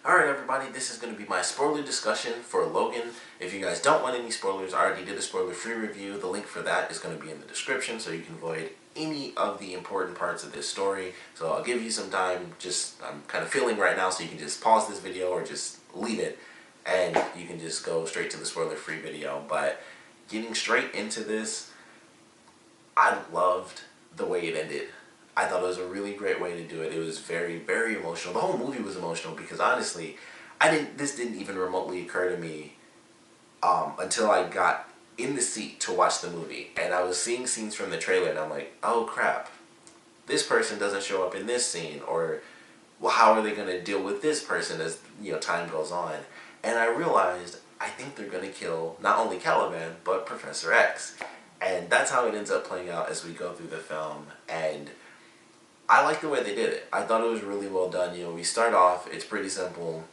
Alright everybody, this is going to be my spoiler discussion for Logan. If you guys don't want any spoilers, I already did a spoiler-free review. The link for that is going to be in the description so you can avoid any of the important parts of this story. So I'll give you some time, I'm kind of feeling right now, so you can just pause this video or just leave it and you can just go straight to the spoiler-free video. But getting straight into this, I loved the way it ended. I thought it was a really great way to do it. It was very, very emotional. The whole movie was emotional because honestly, this didn't even remotely occur to me until I got in the seat to watch the movie. And I was seeing scenes from the trailer and I'm like, oh crap, this person doesn't show up in this scene, or well, how are they going to deal with this person as time goes on? And I realized I think they're going to kill not only Caliban, but Professor X. And that's how it ends up playing out as we go through the film. And I like the way they did it. I thought it was really well done. We start off, it's pretty simple,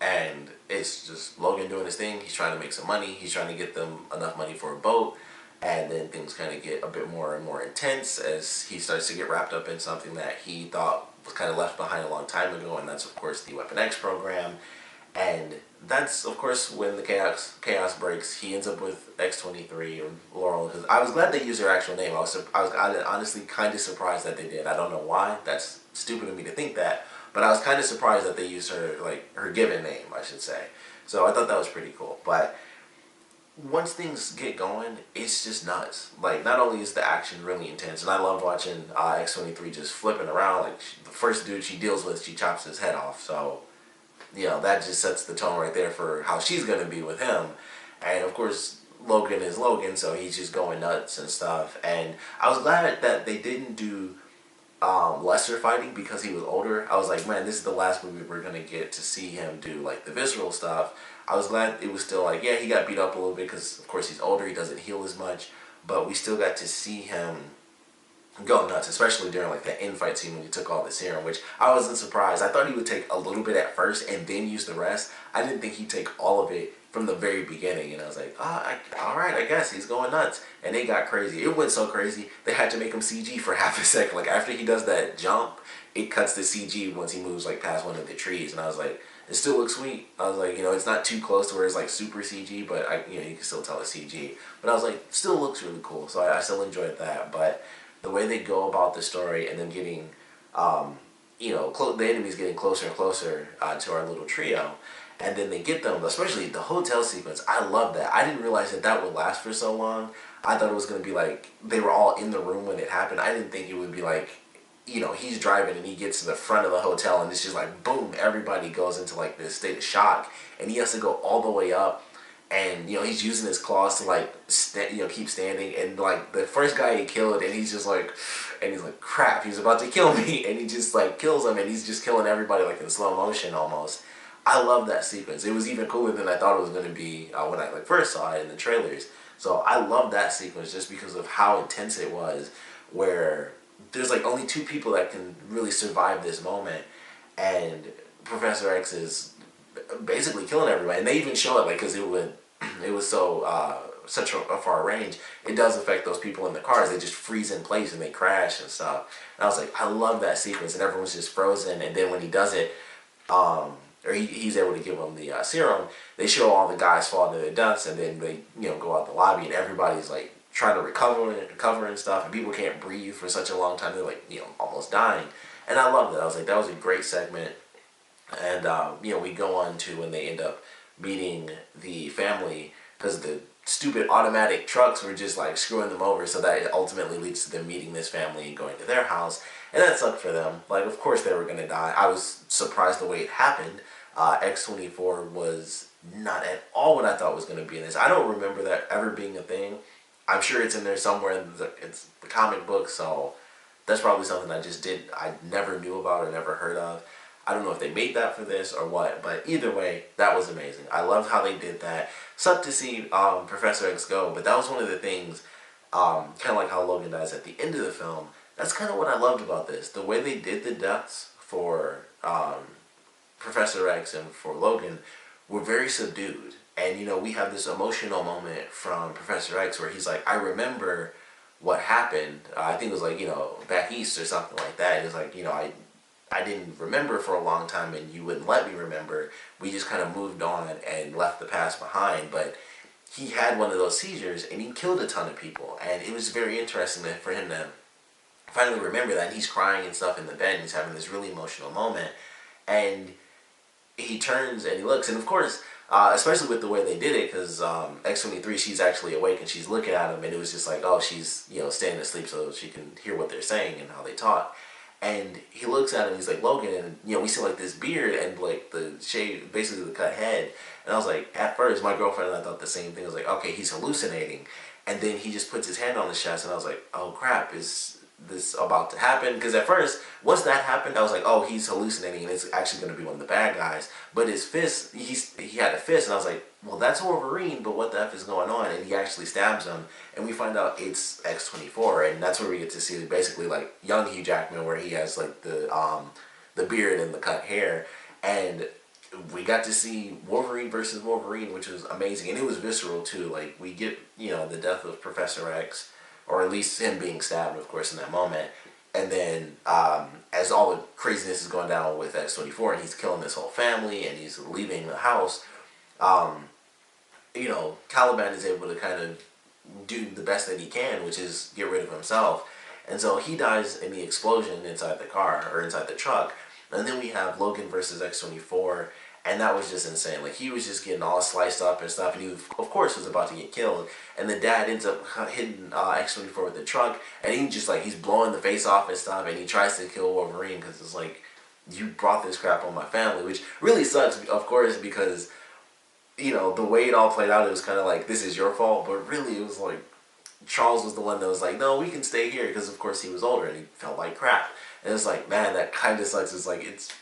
and it's just Logan doing his thing. He's trying to make some money. He's trying to get them enough money for a boat, and then things kind of get a bit more and more intense as he starts to get wrapped up in something that he thought was kind of left behind a long time ago, and that's of course the Weapon X program. And that's of course when the chaos breaks. He ends up with X-23 or Laurel, because I was glad they used her actual name. I was honestly kind of surprised that they did. I don't know why. That's stupid of me to think that, but I was kind of surprised that they used her, like, her given name, I should say. So I thought that was pretty cool. But once things get going, it's just nuts. Like, not only is the action really intense, and I love watching X-23 just flipping around. Like, the first dude she deals with, she chops his head off. So that just sets the tone right there for how she's going to be with him. And of course, Logan is Logan, so he's just going nuts and stuff. And I was glad that they didn't do lesser fighting because he was older. I was like, man, this is the last movie we're going to get to see him do, like, the visceral stuff. I was glad it was still like, yeah, he got beat up a little bit because, of course, he's older, he doesn't heal as much. But we still got to see him go nuts, especially during like that infight scene when he took all the serum, which I wasn't surprised. I thought he would take a little bit at first and then use the rest. I didn't think he'd take all of it from the very beginning, and I was like, alright, I guess he's going nuts. And they got crazy. It went so crazy, they had to make him CG for half a second. Like, after he does that jump, it cuts the CG once he moves like past one of the trees, and I was like, it still looks sweet. I was like, it's not too close to where it's like super CG, but you can still tell it's CG. But I was like, still looks really cool, so I still enjoyed that. But the way they go about the story and then getting, the enemies getting closer and closer to our little trio, and then they get them, especially the hotel sequence. I love that. I didn't realize that would last for so long. I thought it was going to be like they were all in the room when it happened. I didn't think it would be like, he's driving and he gets to the front of the hotel and it's just like, boom, everybody goes into like this state of shock, and he has to go all the way up. And he's using his claws to like keep standing, and like the first guy he killed, and he's like crap, he's about to kill me, and he just like kills him, and he's just killing everybody like in slow motion almost. I love that sequence. It was even cooler than I thought it was going to be when I first saw it in the trailers. So I love that sequence just because of how intense it was, where there's like only two people that can really survive this moment, and Professor X is basically killing everybody. And they even show it, like, because it was so such a far range, it does affect those people in the cars. They just freeze in place and they crash and stuff. And I was like, I love that sequence, and everyone's just frozen. And then when he does it, or he's able to give them the serum, they show all the guys fall to their deaths, and then they go out the lobby, and everybody's like trying to recover and stuff, and people can't breathe for such a long time. They're like almost dying. And I loved it. I was like, that was a great segment. And we go on to when they end up meeting the family, because the stupid automatic trucks were just like screwing them over, so that ultimately leads to them meeting this family and going to their house. And that sucked for them. Like, of course they were going to die. I was surprised the way it happened. X-24 was not at all what I thought was going to be in this. I don't remember that ever being a thing. I'm sure it's in there somewhere in the comic book, so that's probably something I never knew about or never heard of. I don't know if they made that for this or what, but either way, that was amazing. I loved how they did that. Sucked to see Professor X go, but that was one of the things, kind of like how Logan dies at the end of the film. That's kind of what I loved about this. The way they did the deaths for Professor X and for Logan were very subdued. And, we have this emotional moment from Professor X where he's like, I remember what happened. I think it was like, back east or something like that. It was like, I didn't remember for a long time and you wouldn't let me remember. We just kind of moved on and left the past behind. But he had one of those seizures and he killed a ton of people. And it was very interesting for him to finally remember that. And he's crying and stuff in the bed and he's having this really emotional moment. And he turns and he looks. And of course, especially with the way they did it, because X-23, she's actually awake and she's looking at him. And it was just like, oh, she's, staying asleep so she can hear what they're saying and how they talk. And he looks at him, he's like, Logan, and we see like this beard and like the shave, basically the cut head. And I was like, at first, my girlfriend and I thought the same thing. I was like, okay, he's hallucinating. And then he just puts his hand on his chest, and I was like, oh crap, is this about to happen? Because at first, once that happened, I was like, oh, he's hallucinating, and it's actually going to be one of the bad guys. But his fist, he had a fist, and I was like, well, that's Wolverine, but what the F is going on? And he actually stabs him, and we find out it's X-24, and that's where we get to see basically like young Hugh Jackman, where he has like the beard and the cut hair, and we got to see Wolverine versus Wolverine, which was amazing, and it was visceral too. Like we get the death of Professor X, or at least him being stabbed, of course, in that moment. And then as all the craziness is going down with X-24 and he's killing his whole family and he's leaving the house, Caliban is able to kind of do the best that he can, which is get rid of himself. And so he dies in the explosion inside the car, or inside the truck. And then we have Logan versus X-24, and that was just insane. Like, he was just getting all sliced up and stuff, and he, of course, was about to get killed. And the dad ends up hitting X-24 with the truck, and he just, like, he's blowing the face off and stuff, and he tries to kill Wolverine, because it's like, you brought this crap on my family, which really sucks, of course, because, the way it all played out, it was kind of like, this is your fault, but really, it was like, Charles was the one that was like, no, we can stay here, because, of course, he was older, and he felt like crap. And it's like, man, that kind of sucks. It's like, it's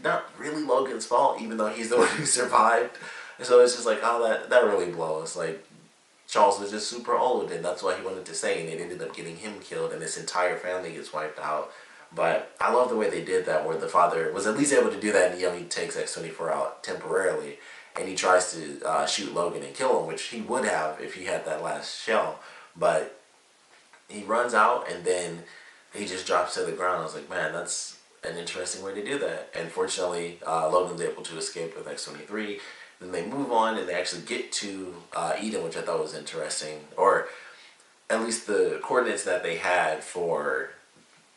not really Logan's fault, even though he's the one who survived. And so it's just like, oh, that really blows. Like, Charles was just super old, and that's why he wanted to stay, and it ended up getting him killed, and this entire family gets wiped out. But I love the way they did that, where the father was at least able to do that, and he takes X-24 out temporarily, and he tries to shoot Logan and kill him, which he would have if he had that last shell. But he runs out, and then he just drops to the ground. I was like, man, that's an interesting way to do that. And fortunately, Logan's able to escape with X-23. Then they move on, and they actually get to Eden, which I thought was interesting. Or at least the coordinates that they had for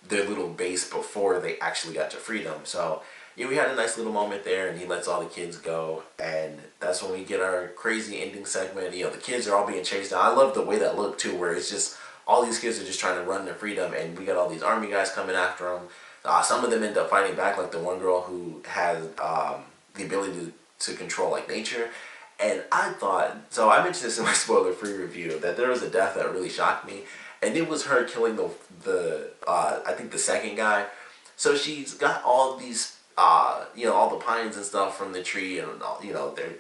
their little base before they actually got to freedom. So, we had a nice little moment there, and he lets all the kids go. And that's when we get our crazy ending segment. The kids are all being chased down. I love the way that looked, too, where it's just all these kids are just trying to run to freedom, and we got all these army guys coming after them. Some of them end up fighting back, like the one girl who has the ability to control like nature. And I thought, so I mentioned this in my spoiler-free review, that there was a death that really shocked me, and it was her killing I think the second guy. So she's got all these, all the pines and stuff from the tree, and they're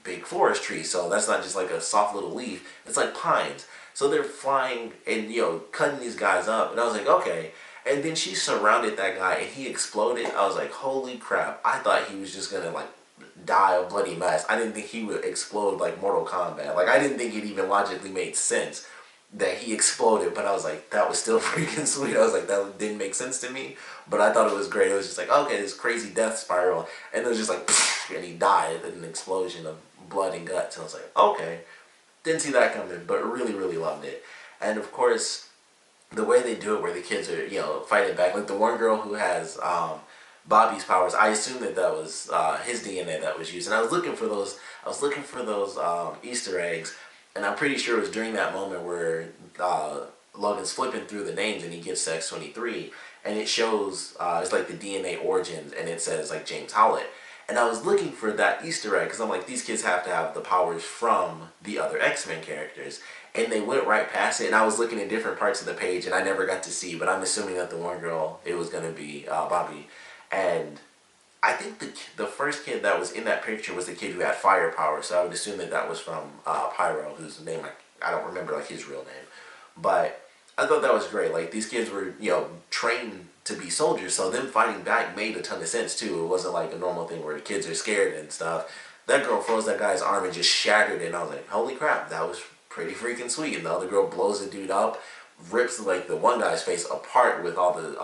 big forest trees. So that's not just like a soft little leaf; it's like pines. So they're flying and, cutting these guys up. And I was like, okay. And then she surrounded that guy and he exploded. I was like, holy crap. I thought he was just going to, like, die a bloody mess. I didn't think he would explode like Mortal Kombat. Like, I didn't think it even logically made sense that he exploded. But I was like, that was still freaking sweet. I was like, that didn't make sense to me. But I thought it was great. It was just like, okay, this crazy death spiral. And it was just like, and he died in an explosion of blood and guts. And I was like, okay. Didn't see that coming, but really, really loved it. And of course, the way they do it, where the kids are, fighting back. Like the one girl who has Bobby's powers, I assume that was his DNA that was used. And I was looking for those. Easter eggs, and I'm pretty sure it was during that moment where Logan's flipping through the names, and he gets to X-23, and it shows it's like the DNA origins, and it says like James Howlett. And I was looking for that Easter egg, because I'm like, these kids have to have the powers from the other X-Men characters. And they went right past it, and I was looking in different parts of the page, and I never got to see, but I'm assuming that the one girl, it was going to be Bobby. And I think the first kid that was in that picture was the kid who had fire power, so I would assume that was from Pyro, whose name I don't remember, like, his real name. But I thought that was great. Like, these kids were, trained to be soldiers, so them fighting back made a ton of sense too. It wasn't like a normal thing where the kids are scared and stuff. That girl froze that guy's arm and just shattered it, and I was like, holy crap, that was pretty freaking sweet. And the other girl blows the dude up, rips like the one guy's face apart with all the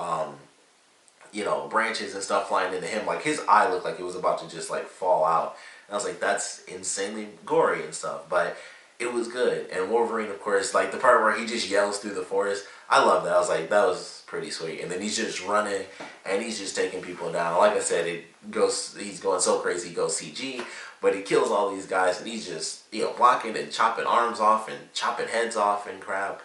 branches and stuff flying into him. Like, his eye looked like it was about to just, like, fall out. And I was like, that's insanely gory and stuff. But it was good. And Wolverine, of course, like, the part where he just yells through the forest, I love that. I was like, that was pretty sweet. And then he's just running, and he's just taking people down. Like I said, he's going so crazy, he goes CG, but he kills all these guys, and he's just, blocking and chopping arms off and chopping heads off and crap.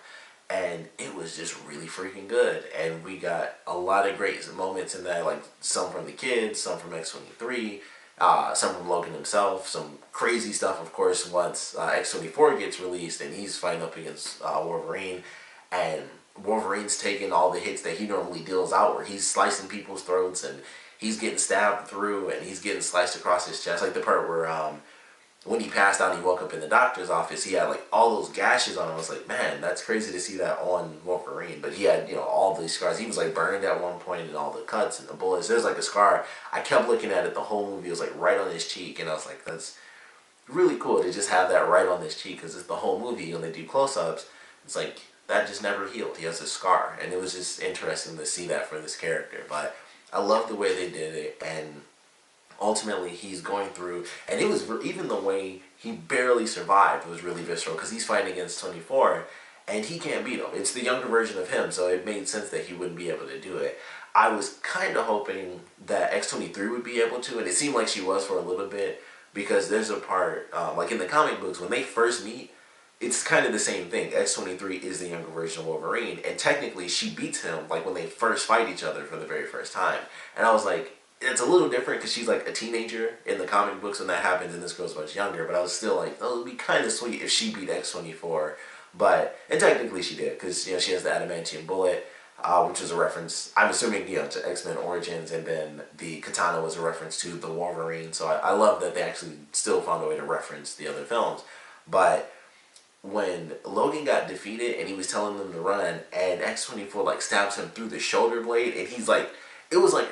And it was just really freaking good. And we got a lot of great moments in that, like some from the kids, some from X-23, some from Logan himself, some crazy stuff, of course, once X-24 gets released and he's fighting up against Wolverine. And Wolverine's taking all the hits that he normally deals out, where he's slicing people's throats and he's getting stabbed through and he's getting sliced across his chest. Like the part where when he passed out and he woke up in the doctor's office, he had like all those gashes on him. I was like, man, that's crazy to see that on Wolverine. But he had, all these scars. He was like burned at one point, and all the cuts and the bullets. There's like a scar. I kept looking at it the whole movie. It was like right on his cheek, and I was like, that's really cool to just have that right on his cheek, because it's the whole movie. When they do close-ups, it's like that just never healed. He has a scar, and it was just interesting to see that for this character. But I love the way they did it, and ultimately he's going through, and it was even the way he barely survived was really visceral, because he's fighting against 24 and he can't beat him. It's the younger version of him, so it made sense that he wouldn't be able to do it. I was kind of hoping that X-23 would be able to, and it seemed like she was for a little bit, because there's a part like in the comic books when they first meet, it's kind of the same thing. X-23 is the younger version of Wolverine, and technically she beats him like when they first fight each other for the very first time. And I was like, it's a little different because she's like a teenager in the comic books when that happens, and this girl's much younger. But I was still like, oh, it would be kind of sweet if she beat X-24. And technically she did, because she has the adamantium bullet, which was a reference, I'm assuming, to X-Men Origins, and then the katana was a reference to the Wolverine. So I love that they actually still found a way to reference the other films. But when Logan got defeated and he was telling them to run, and X-24 like stabs him through the shoulder blade, and he's like, it was like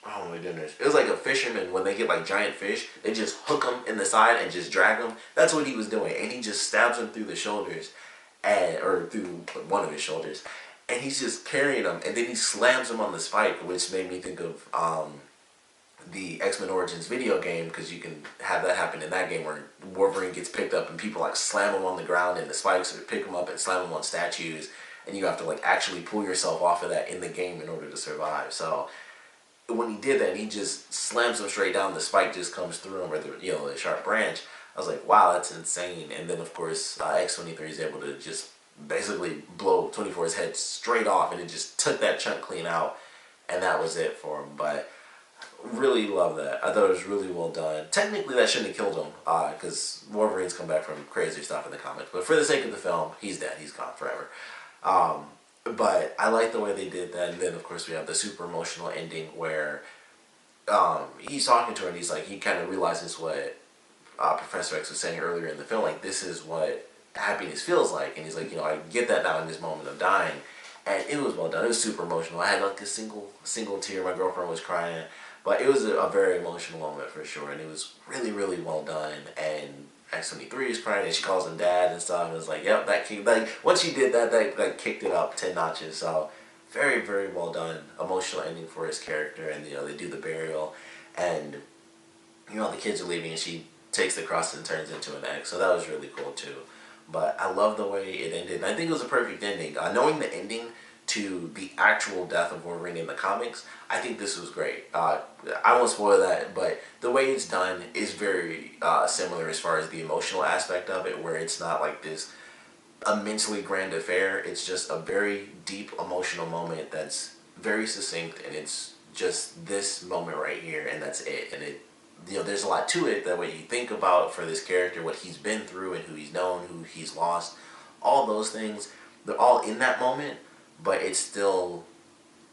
oh my goodness, it was like a fisherman when they get like giant fish, they just hook them in the side and just drag them. That's what he was doing, and he just stabs him through the shoulders, or through one of his shoulders, and he's just carrying him, and then he slams him on the spike, which made me think of the X-Men Origins video game, because you can have that happen in that game where Wolverine gets picked up and people like slam him on the ground and the spikes pick him up and slam him on statues, and you have to like actually pull yourself off of that in the game in order to survive. So when he did that, and he just slams him straight down, the spike just comes through him, or the sharp branch. I was like, wow, that's insane. And then of course X-23 is able to just basically blow 24's head straight off, and it just took that chunk clean out, and that was it for him. But really love that. I thought it was really well done. Technically that shouldn't have killed him, because Wolverine's come back from crazy stuff in the comics, but for the sake of the film, he's dead. He's gone forever. But I like the way they did that. And then of course we have the super emotional ending where he's talking to her, and he's like, he kind of realizes what Professor X was saying earlier in the film, like, this is what happiness feels like. And he's like, I get that now in this moment of dying. And it was well done. It was super emotional. I had like a single tear. My girlfriend was crying. But it was a very emotional moment for sure, and it was really, really well done. And X-23 is crying, and she calls him dad and stuff, and it's like, yep, that kicked, like, once she did that, that kicked it up 10 notches. So very, very well done. Emotional ending for his character, and they do the burial, and the kids are leaving, and she takes the cross and turns into an X. So that was really cool too. But I love the way it ended, and I think it was a perfect ending. Knowing the ending to the actual death of Wolverine in the comics, I think this was great. I won't spoil that, but the way it's done is very similar as far as the emotional aspect of it, where it's not like this immensely grand affair. It's just a very deep emotional moment that's very succinct, and it's just this moment right here, and that's it. And it, there's a lot to it that when you think about for this character, what he's been through and who he's known, who he's lost, all those things, they're all in that moment, but it's still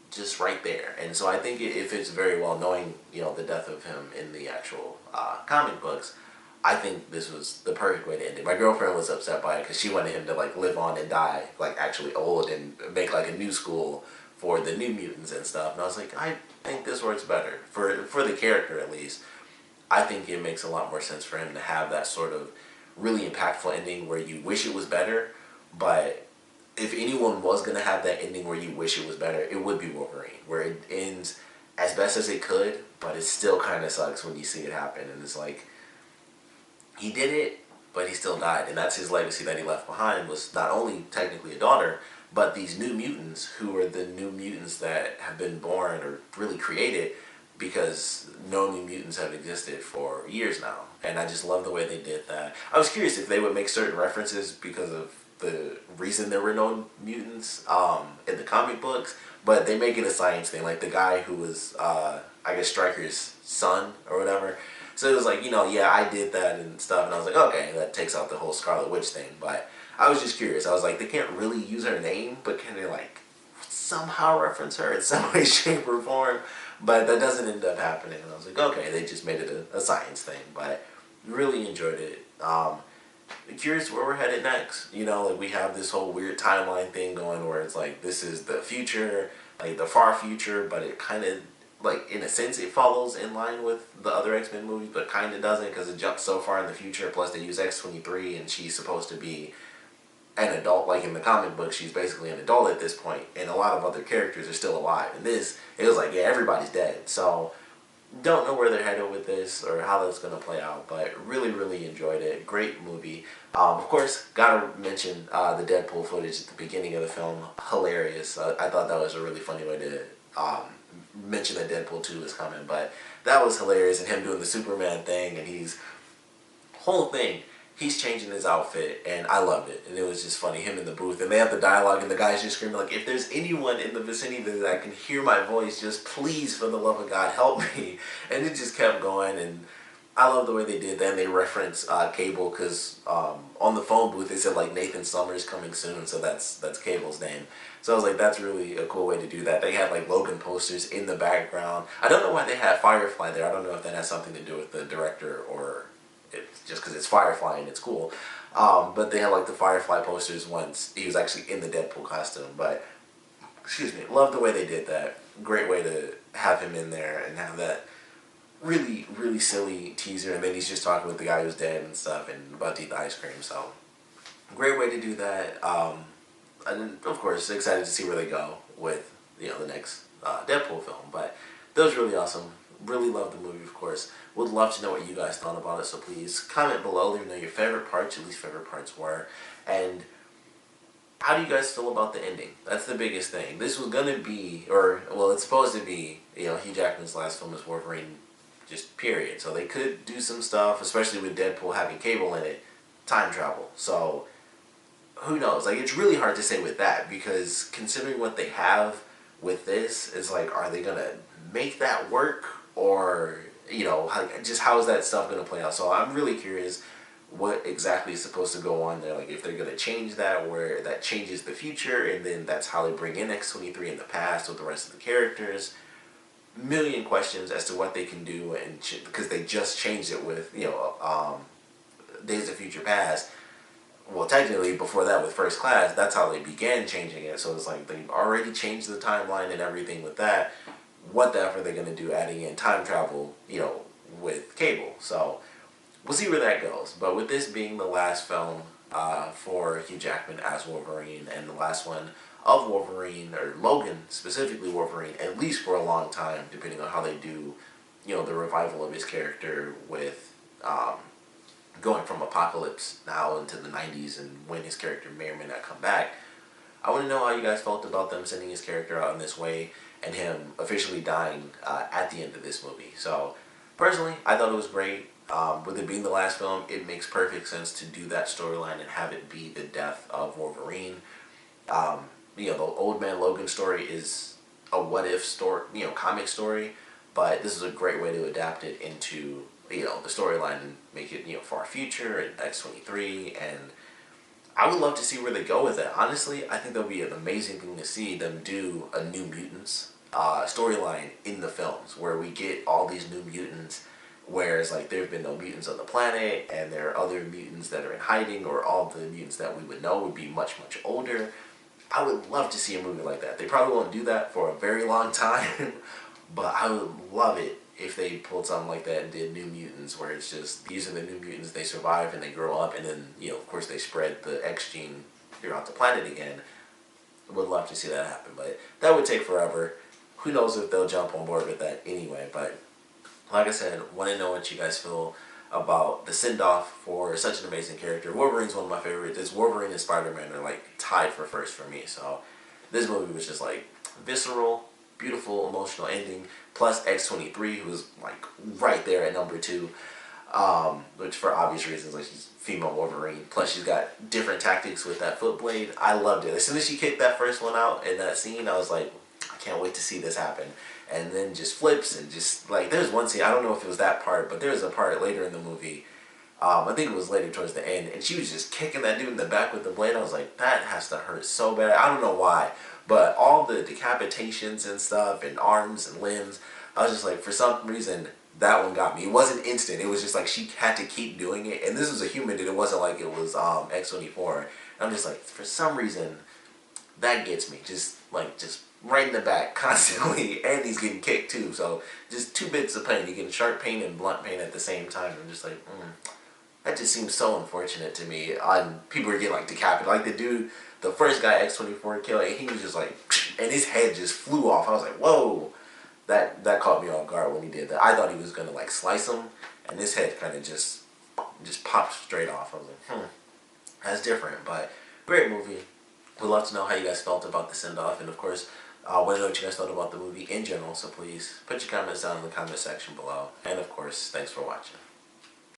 just right there. And so I think it fits very well, knowing the death of him in the actual comic books. I think this was the perfect way to end it. My girlfriend was upset by it because she wanted him to like live on and die like actually old and make like a new school for the New Mutants and stuff. And I was like, I think this works better for the character at least. I think it makes a lot more sense for him to have that sort of really impactful ending where you wish it was better, but if anyone was going to have that ending where you wish it was better, it would be Wolverine, where it ends as best as it could, but it still kind of sucks when you see it happen. And it's like, he did it, but he still died. And that's his legacy that he left behind, was not only technically a daughter, but these new mutants who are the new mutants that have been born or really created, because no new mutants have existed for years now. And I just love the way they did that. I was curious if they would make certain references because of the reason there were no mutants in the comic books, but they make it a science thing. Like the guy who was, I guess, Stryker's son or whatever. So it was like, yeah, I did that and stuff. And I was like, okay, that takes out the whole Scarlet Witch thing. But I was just curious. I was like, they can't really use her name, but can they, like, somehow reference her in some way, shape, or form? But that doesn't end up happening. And I was like, okay, they just made it a science thing. But really enjoyed it. Curious where we're headed next. Like, we have this whole weird timeline thing going where it's like, this is the future, like the far future, but it kind of, like, in a sense, it follows in line with the other X-Men movies, but kind of doesn't, because it jumps so far in the future. Plus, they use X-23, and she's supposed to be an adult. Like in the comic book, she's basically an adult at this point, and a lot of other characters are still alive. And this, it was like, yeah, everybody's dead. So, don't know where they're headed with this or how that's going to play out, but really, really enjoyed it. Great movie. Of course, gotta mention the Deadpool footage at the beginning of the film. Hilarious. I thought that was a really funny way to mention that Deadpool 2 is coming, but that was hilarious. And him doing the Superman thing, and whole thing, he's changing his outfit, and I loved it. And it was just funny, him in the booth, and they have the dialogue, and the guy's just screaming, like, if there's anyone in the vicinity that can hear my voice, just please, for the love of God, help me. And it just kept going, and I love the way they did that. And they reference Cable, because on the phone booth, they said, like, Nathan Summers coming soon, so that's Cable's name. So I was like, that's really a cool way to do that. They had, like, Logan posters in the background. I don't know why they had Firefly there. I don't know if that has something to do with the director or it's just because it's Firefly and it's cool. But they had, like, the Firefly posters once he was actually in the Deadpool costume. But, excuse me, love the way they did that. Great way to have him in there and have that really, really silly teaser. And then he's just talking with the guy who's dead and stuff and about to eat the ice cream. So, great way to do that. And, of course, excited to see where they go with, the next Deadpool film. But that was really awesome. Really loved the movie, of course. Would love to know what you guys thought about it, so please comment below. Let me know your favorite parts, your least favorite parts were. And how do you guys feel about the ending? That's the biggest thing. This was going to be, it's supposed to be, Hugh Jackman's last film as Wolverine, just period. So they could do some stuff, especially with Deadpool having Cable in it, time travel. So, who knows? Like, it's really hard to say with that, because considering what they have with this, it's like, are they going to make that work? Or, how is that stuff going to play out? So I'm really curious what exactly is supposed to go on there. Like, if they're going to change that, where that changes the future, and then that's how they bring in X-23 in the past with the rest of the characters. Million questions as to what they can do, and because they just changed it with, Days of Future Past. Well, technically, before that with First Class, that's how they began changing it. So it's like they've already changed the timeline and everything with that. What the F are they going to do adding in time travel, with Cable? So we'll see where that goes. But with this being the last film for Hugh Jackman as Wolverine, and the last one of Wolverine, or Logan, specifically Wolverine, at least for a long time, depending on how they do, the revival of his character with going from Apocalypse now into the 90s, and when his character may or may not come back. I want to know how you guys felt about them sending his character out in this way, and him officially dying at the end of this movie. So, personally, I thought it was great. With it being the last film, it makes perfect sense to do that storyline and have it be the death of Wolverine. The Old Man Logan story is a what-if story, comic story, but this is a great way to adapt it into, the storyline and make it, far future and X-23, and I would love to see where they go with it. Honestly, I think that would be an amazing thing to see them do a New Mutants storyline in the films, where we get all these new mutants, whereas, like, there have been no mutants on the planet, and there are other mutants that are in hiding, or all the mutants that we would know would be much, much older. I would love to see a movie like that. They probably won't do that for a very long time, but I would love it if they pulled something like that and did New Mutants, where it's just, these are the new mutants, they survive and they grow up, and then, of course they spread the X gene throughout the planet again. Would love to see that happen, but that would take forever. Who knows if they'll jump on board with that anyway, but like I said, want to know what you guys feel about the send-off for such an amazing character. Wolverine's one of my favorites. It's Wolverine and Spider-Man are like tied for first for me, so this movie was just like visceral, beautiful, emotional ending, plus X-23, who was like right there at number 2, which for obvious reasons, like she's female Wolverine, plus she's got different tactics with that foot blade. I loved it. As soon as she kicked that first one out in that scene, I was like, I can't wait to see this happen. And then just flips and just like, there's one scene, I don't know if it was that part, but there's a part later in the movie, I think it was later towards the end, and she was just kicking that dude in the back with the blade. I was like, that has to hurt so bad. I don't know why, but all the decapitations and stuff and arms and limbs, I was just like, for some reason, that one got me. It wasn't instant. It was just like she had to keep doing it. And this was a human dude. It wasn't like it was X-24. And I'm just like, for some reason, that gets me. Just right in the back constantly. And he's getting kicked too. So just 2 bits of pain. You're getting sharp pain and blunt pain at the same time. I'm just like, that just seems so unfortunate to me. People are getting like decapitated. Like the dude, the first guy X-24 killed, and he was just like, and his head just flew off. I was like, whoa. That caught me off guard when he did that. I thought he was gonna like slice him, and his head kind of just popped straight off. I was like, that's different. But great movie. We'd love to know how you guys felt about the send off, and of course, want to know what you guys thought about the movie in general. So please put your comments down in the comment section below. And of course, thanks for watching.